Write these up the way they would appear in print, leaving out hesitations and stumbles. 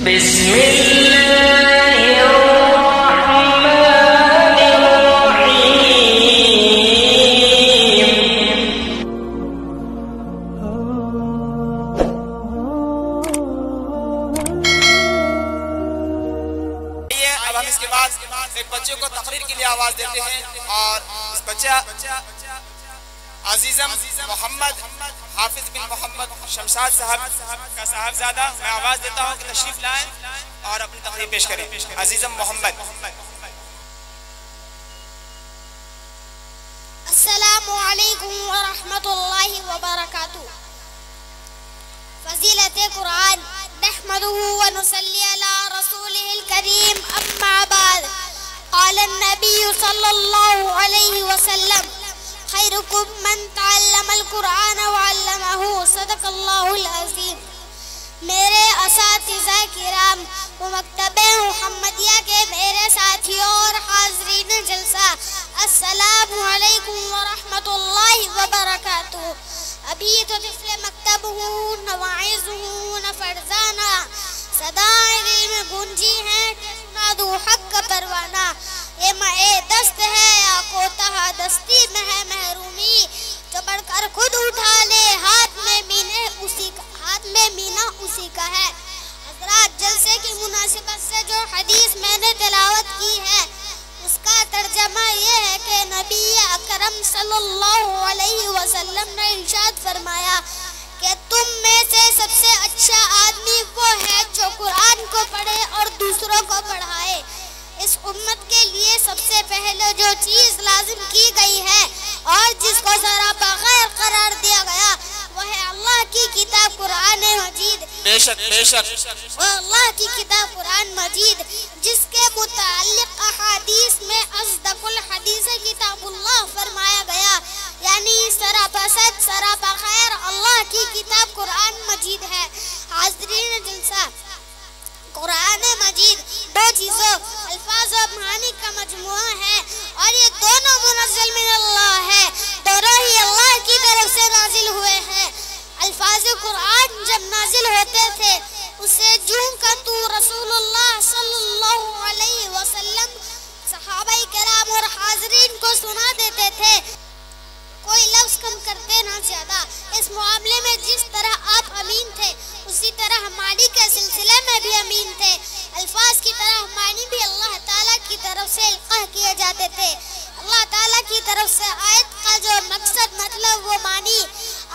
بسم اللہ الرحمن الرحیم۔ اب ہم اس کے بعد ایک بچے کو تقریر کے لیے آواز دیتے ہیں، اور اس بچہ عزیزم محمد حافظ بن محمد شمشاد صاحب کا صاحبزادہ، میں آواز دیتا ہوں کہ تشریف لائیں اور اپنی تقریر پیش کریں۔ عزیزم محمد۔ السلام علیکم ورحمۃ اللہ وبرکاتہ۔ فضیلت قرآن نحمدہ ونصلی علی رسولہ الکریم، اما بعد، قال النبی صلی اللہ علیہ وسلم خیرکم من تعلم القرآن وعلمہ، صدق اللہ العظیم۔ میرے اساتذہ کرام و مکتب محمدیہ کے میرے ساتھیوں اور حاضرین جلسہ، السلام علیکم ورحمۃ اللہ وبرکاتہ۔ ابھی تو طفل مکتب ہوں، نواعظ ہوں، فرزانہ صدائے دل میں گونجی ہیں کہ سنا دوں حق کا پروانہ۔ یہ مئے دست ہے یا کوتاہ دستی میں ہے محرومی، جو بڑھ کر خود اٹھا لے ہاتھ میں مینا اسی کا ہے۔ حضرات، جلسے کی مناسبت سے جو حدیث میں نے تلاوت کی ہے اس کا ترجمہ یہ ہے کہ نبی اکرم صلی اللہ علیہ وسلم نے ارشاد فرمایا کہ تم میں سے سب سے اچھا آدمی وہ ہے جو قرآن کو پڑھے اور دوسروں کو پڑھائے۔ اس امت کے لیے سب سے پہلے جو چیز لازم کی گئی ہے اور جس کو ذرا بغیر قرار دیا گیا وہ ہے اللہ کی کتاب قرآن مجید۔ بے شک وہ اللہ کی کتاب قرآن مجید جس کے متعلق احادیث میں اصدق الحدیث کتاب اللہ فرمایا گیا، یعنی سراپا سچ سراپا خیر اللہ کی کتاب قرآن مجید ہے۔ حاضرین جلسہ، قرآن مجید دو چیزوں الفاظ و معانی کا مجموعہ ہے، اور یہ دونوں منزل من اللہ ہے، دونوں ہی اللہ کی طرف سے نازل ہوئے ہیں۔ الفاظ قرآن جب نازل ہوتے تھے اسے جوں کا تو رسول اللہ صلی اللہ علیہ وسلم صحابہ کرام اور حاضرین کو سنا دیتے تھے، کوئی لفظ کم کرتے نہ زیادہ۔ اس معاملے میں جس طرح آپ امین تھے اسی طرح معنی کے سلسلے میں بھی امین تھے۔ الفاظ کی طرح معنی بھی اللہ تعالیٰ کی طرف سے القاء کیے جاتے تھے۔ اللہ تعالیٰ کی طرف سے آیت کا جو مقصد مطلب وہ معنی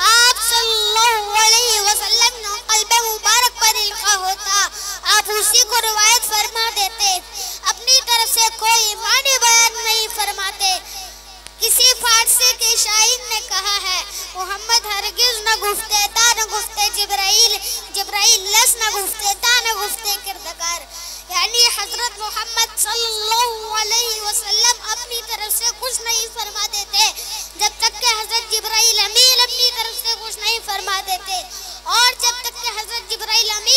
آپ صلی اللہ علیہ وسلم نے قلب مبارک پر القاء ہوتا، آپ اسی کو روایت فرما دیتے، اپنی طرف سے کوئی معنی بیان نہیں فرماتے۔ کسی فارسی کے شاعر نے کہا ہے، محمد ہرگز نہ گفتے تا نہ گفتے جبرائیل، جبرائیل لس نہ گفتے تا نہ گفتے کردگار، یعنی حضرت محمد صلی اللہ علیہ وسلم اپنی طرف سے کچھ نہیں فرما دیتے جب تک کہ حضرت جبرائیل امین اپنی طرف سے کچھ نہیں فرما دیتے، اور جب تک کہ حضرت جبرائیل امین